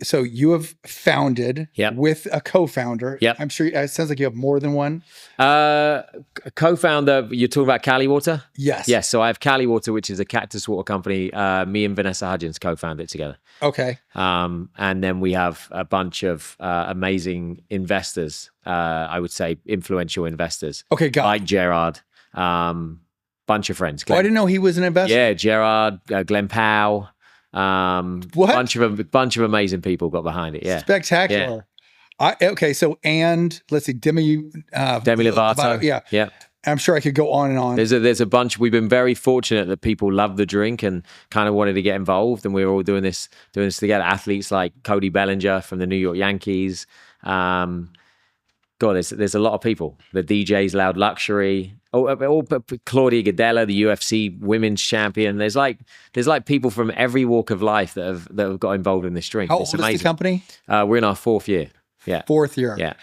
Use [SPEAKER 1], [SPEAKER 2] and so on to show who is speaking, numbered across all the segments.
[SPEAKER 1] so you have founded
[SPEAKER 2] Yep.
[SPEAKER 1] with a co-founder.
[SPEAKER 2] Yep.
[SPEAKER 1] I'm sure it sounds like you have more than one.
[SPEAKER 2] Co-founder, you're talking about Cali Water?
[SPEAKER 1] Yes.
[SPEAKER 2] Yes. So I have Cali Water, which is a cactus water company. Me and Vanessa Hudgens co-founded it together.
[SPEAKER 1] Okay.
[SPEAKER 2] And then we have a bunch of amazing investors, I would say influential investors.
[SPEAKER 1] Okay, got it.
[SPEAKER 2] Like Gerard, bunch of friends.
[SPEAKER 1] Oh, I didn't know he was an investor.
[SPEAKER 2] Yeah, Gerard, Glenn Powell,
[SPEAKER 1] What?
[SPEAKER 2] bunch of amazing people got behind it. Yeah,
[SPEAKER 1] Spectacular. Okay, so and let's see, Demi
[SPEAKER 2] Lovato.
[SPEAKER 1] Yeah. I'm sure I could go on and on.
[SPEAKER 2] There's a bunch. We've been very fortunate that people love the drink and kind of wanted to get involved, and we were all doing this together. Athletes like Cody Bellinger from the New York Yankees. God, there's a lot of people. The DJs, Loud Luxury. Claudia Gadella, the UFC women's champion. There's like people from every walk of life that have got involved in this drink.
[SPEAKER 1] How
[SPEAKER 2] It's
[SPEAKER 1] old
[SPEAKER 2] amazing.
[SPEAKER 1] is the company?
[SPEAKER 2] We're in our 4th year. Yeah.
[SPEAKER 1] 4th year.
[SPEAKER 2] Yeah.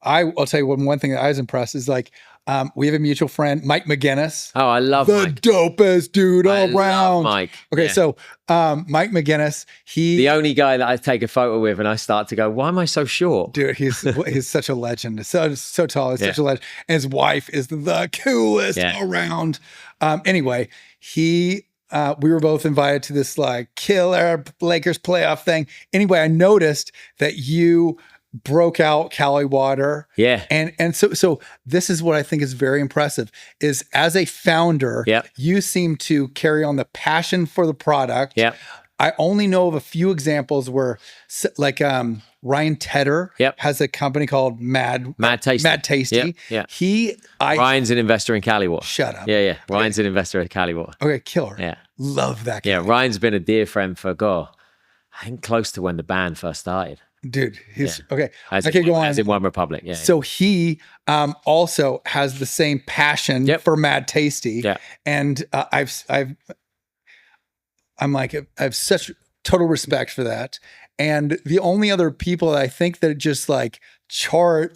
[SPEAKER 1] I'll tell you one thing that I was impressed is like we have a mutual friend, Mike McGinnis.
[SPEAKER 2] Oh, I love
[SPEAKER 1] the
[SPEAKER 2] Mike.
[SPEAKER 1] dopest dude
[SPEAKER 2] I
[SPEAKER 1] all around.
[SPEAKER 2] love Mike.
[SPEAKER 1] Okay,
[SPEAKER 2] Yeah.
[SPEAKER 1] so Mike McGinnis,
[SPEAKER 2] The only guy that I take a photo with and I start to go, why am I so short?
[SPEAKER 1] dude, he's such a legend. So tall. He's such a legend. And his wife is the coolest around. Anyway, we were both invited to this like killer Lakers playoff thing. Anyway, I noticed that you broke out Cali Water.
[SPEAKER 2] Yeah.
[SPEAKER 1] And so this is what I think is very impressive is as a founder, you seem to carry on the passion for the product.
[SPEAKER 2] Yeah.
[SPEAKER 1] I only know of a few examples where like Ryan Tedder has a company called Mad Tasty.
[SPEAKER 2] Yeah.
[SPEAKER 1] Ryan's
[SPEAKER 2] an investor in Cali Water.
[SPEAKER 1] Shut up.
[SPEAKER 2] Yeah. Ryan's an investor in Cali Water.
[SPEAKER 1] Okay, killer.
[SPEAKER 2] Yeah.
[SPEAKER 1] Love that guy.
[SPEAKER 2] Yeah, Ryan's been a dear friend for, I think close to when the band first started.
[SPEAKER 1] Dude, he's okay.
[SPEAKER 2] As
[SPEAKER 1] go on.
[SPEAKER 2] As in One Republic. Yeah.
[SPEAKER 1] So he also has the same passion for Mad Tasty.
[SPEAKER 2] Yeah.
[SPEAKER 1] And I have such total respect for that. And the only other people that I think that just like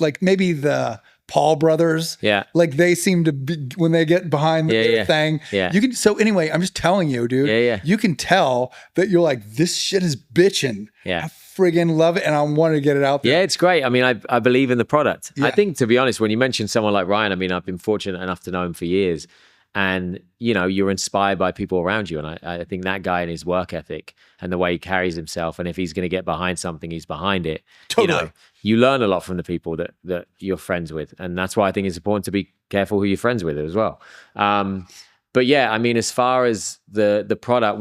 [SPEAKER 1] like maybe the Paul brothers.
[SPEAKER 2] Yeah.
[SPEAKER 1] Like they seem to be when they get behind the thing.
[SPEAKER 2] Yeah.
[SPEAKER 1] You can so anyway, I'm just telling you, dude.
[SPEAKER 2] Yeah.
[SPEAKER 1] You can tell that you're like, this shit is bitching.
[SPEAKER 2] Yeah.
[SPEAKER 1] I friggin' love it and I want to get it out there.
[SPEAKER 2] Yeah, it's great. I mean, I believe in the product.
[SPEAKER 1] Yeah.
[SPEAKER 2] I think, to be honest, when you mention someone like Ryan, I mean, I've been fortunate enough to know him for years. And, you know, you're inspired by people around you. And I think that guy and his work ethic and the way he carries himself, and if he's going to get behind something, he's behind it.
[SPEAKER 1] Totally.
[SPEAKER 2] You know, you learn a lot from the people that you're friends with. And that's why I think it's important to be careful who you're friends with as well. But yeah, I mean, as far as the product,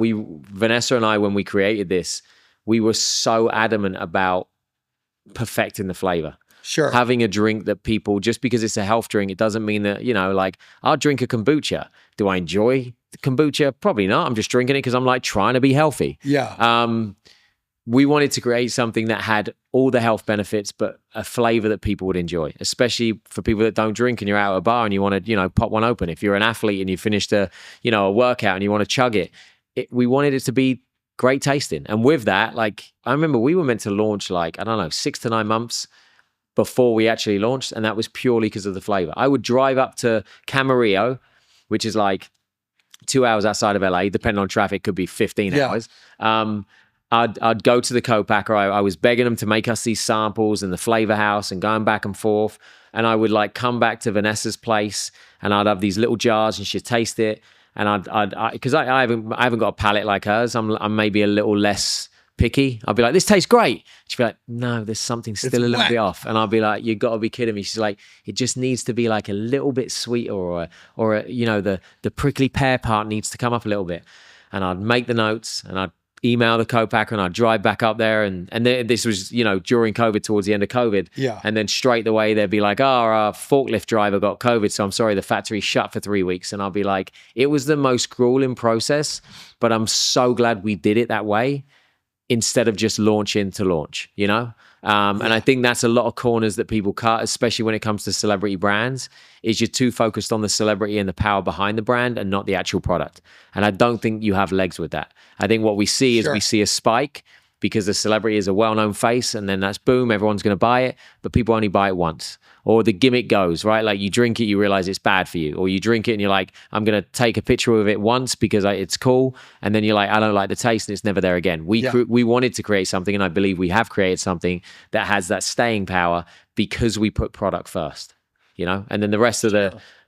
[SPEAKER 2] Vanessa and I, when we created this, we were so adamant about perfecting the flavor.
[SPEAKER 1] Sure.
[SPEAKER 2] Having a drink that people, just because it's a health drink, it doesn't mean that, you know, like I'll drink a kombucha. Do I enjoy the kombucha? Probably not. I'm just drinking it because I'm like trying to be healthy.
[SPEAKER 1] Yeah.
[SPEAKER 2] We wanted to create something that had all the health benefits, but a flavor that people would enjoy, especially for people that don't drink and you're out at a bar and you want to, you know, pop one open. If you're an athlete and you finished a workout and you want to chug it, we wanted it to be great tasting. And with that, like, I remember we were meant to launch 6 to 9 months before we actually launched, and that was purely because of the flavor. I would drive up to Camarillo, which is like 2 hours outside of LA, depending on traffic, could be 15 hours. I'd go to the co-packer. I was begging them to make us these samples in the flavor house and going back and forth. And I would like come back to Vanessa's place and I'd have these little jars and she'd taste it. And because I haven't got a palate like hers. I'm maybe a little less picky. I'll be like, this tastes great. She'd be like, no, there's something still a little bit off. And I'll be like, you got to be kidding me. She's like, it just needs to be like a little bit sweeter, or you know, the prickly pear part needs to come up a little bit. And I'd make the notes and I'd email the co-packer and I'd drive back up there. And then this was, you know, during COVID, towards the end of COVID.
[SPEAKER 1] Yeah.
[SPEAKER 2] And then straight away they'd be like, oh, our forklift driver got COVID. So I'm sorry, the factory shut for 3 weeks. And I'll be like, it was the most grueling process, but I'm so glad we did it that way, instead of just launching to launch, you know? And I think that's a lot of corners that people cut, especially when it comes to celebrity brands, is you're too focused on the celebrity and the power behind the brand and not the actual product. And I don't think you have legs with that. I think what we see is we see a spike because the celebrity is a well-known face, and then that's boom, everyone's going to buy it, but people only buy it once. Or the gimmick goes, right? Like you drink it, you realize it's bad for you. Or you drink it and you're like, I'm going to take a picture of it once because it's cool. And then you're like, I don't like the taste, and it's never there again. We wanted to create something, and I believe we have created something that has that staying power because we put product first, you know? And then the rest of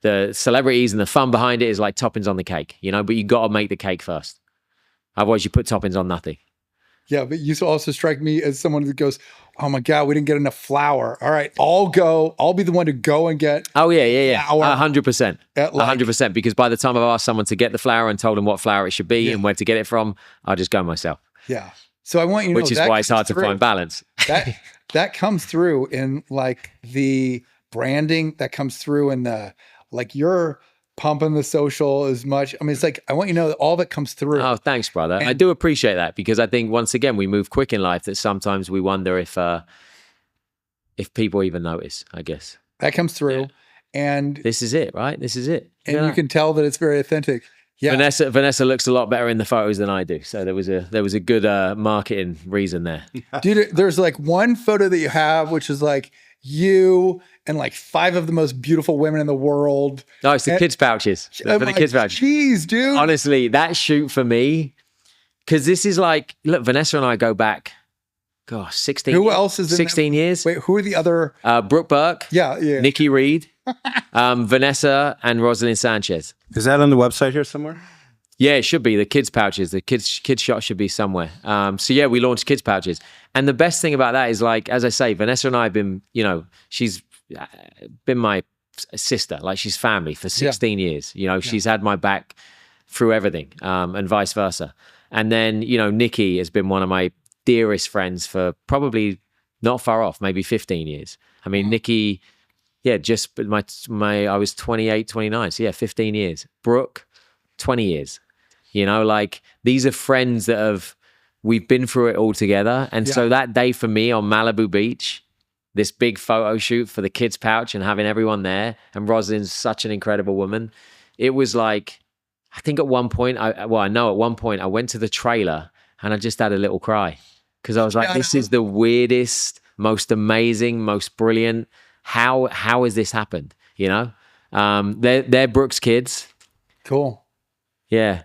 [SPEAKER 2] the celebrities and the fun behind it is like toppings on the cake, you know? But you got to make the cake first. Otherwise you put toppings on nothing.
[SPEAKER 1] Yeah, but you also strike me as someone that goes, oh my God, we didn't get enough flour. All right, I'll be the one to go and get
[SPEAKER 2] flour. 100%.
[SPEAKER 1] 100%.
[SPEAKER 2] Because by the time I've asked someone to get the flour and told them what flour it should be and where to get it from, I'll just go myself.
[SPEAKER 1] Yeah. So I want you to know,
[SPEAKER 2] which is why it's hard to find balance.
[SPEAKER 1] That comes through in like the branding, that comes through in the, like you're pumping the social as much. I mean, it's like, I want you to know that all that comes through.
[SPEAKER 2] Oh, thanks, brother. And I do appreciate that, because I think once again, we move quick in life that sometimes we wonder if people even notice, I guess.
[SPEAKER 1] That comes through. Yeah. And
[SPEAKER 2] this is it, right? This is it.
[SPEAKER 1] And you can tell that it's very authentic. Yeah.
[SPEAKER 2] Vanessa looks a lot better in the photos than I do. So there was a good marketing reason there.
[SPEAKER 1] Dude, there's like one photo that you have, which is like you and like 5 of the most beautiful women in the world.
[SPEAKER 2] No, it's the kids' pouches. For the kids' pouches.
[SPEAKER 1] Jeez, dude.
[SPEAKER 2] Honestly, that shoot for me, because this is like, look, Vanessa and I go back, gosh, 16
[SPEAKER 1] Who else is in
[SPEAKER 2] 16 years.
[SPEAKER 1] Wait, who are the other?
[SPEAKER 2] Brooke Burke.
[SPEAKER 1] Yeah.
[SPEAKER 2] Nikki Reed. Vanessa and Rosalind Sanchez.
[SPEAKER 3] Is that on the website here somewhere?
[SPEAKER 2] Yeah, it should be. The kids' pouches, the kids shot should be somewhere. So yeah, we launched kids' pouches. And the best thing about that is, like, as I say, Vanessa and I have been, you know, she's been my sister, like she's family for 16 years. You know, she's had my back through everything, and vice versa. And then, you know, Nikki has been one of my dearest friends for probably not far off, maybe 15 years. I mean, Nikki, just I was 28, 29. So yeah, 15 years. Brooke, 20 years. You know, like, these are friends that we've been through it all together. And so that day for me on Malibu Beach, this big photo shoot for the kids' pouch and having everyone there, and Rosalind's such an incredible woman. It was like, I think at one point, I went to the trailer and I just had a little cry, because I was like, this is the weirdest, most amazing, most brilliant. How has this happened? You know, they're Brooke's kids.
[SPEAKER 1] Cool.
[SPEAKER 2] Yeah.